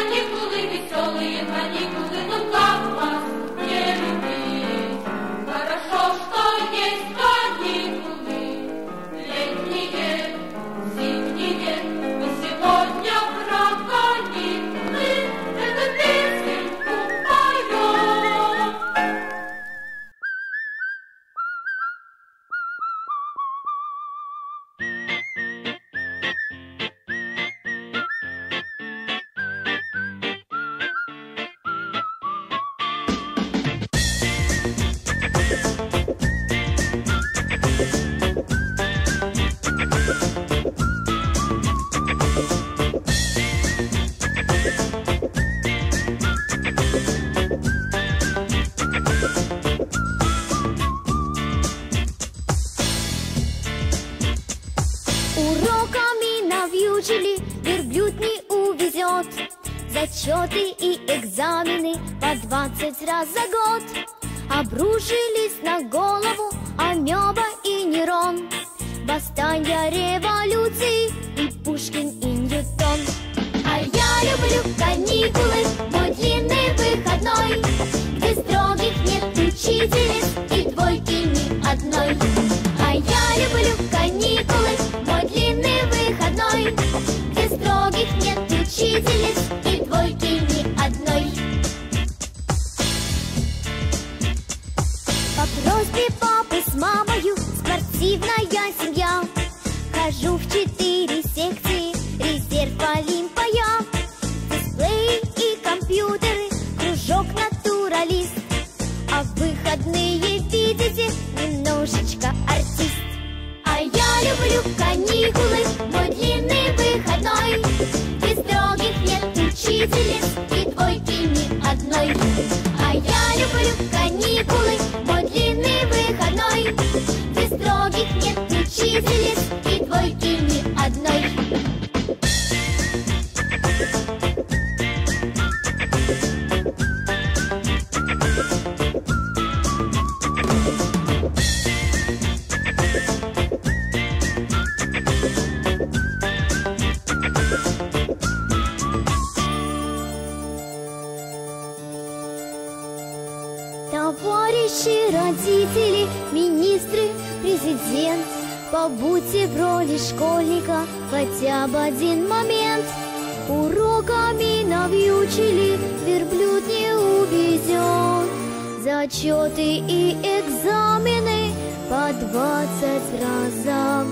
каникулы, веселые каникулы, ну как вас не любить? Хорошо, что есть каникулы, летние, зимние. Мы сегодня про каникулы эту песенку поем. Уроками навьючили, верблюд не увезет. Зачеты и экзамены по 20 раз за год обрушились на голову Амеба и Нерон. Восстания, революции и Пушкин, и Ньютон. А я люблю каникулы, мой длинный выходной, где строгих нет учительниц и двойки ни одной. А я люблю каникулы, мой длинный выходной, где строгих нет учительниц и двойки ни одной. По просьбе папы с мамою спортивная семья. Хожу в 4 секции, резерв Олимпа я. Дисплеи и компьютеры, кружок натуралист. А в выходные, видите, немножечко артист. А я люблю каникулы, мой длинный выходной, где строгих нет учительниц и двойки ни одной. А я люблю каникулы, мой длинный выходной, где строгих нет учительниц и двойки ни одной. Товарищи родители, министры, президент, побудьте в роли школьника хотя бы один момент. Уроками навьючили, верблюд не увезет. Зачеты и экзамены по 20 раз за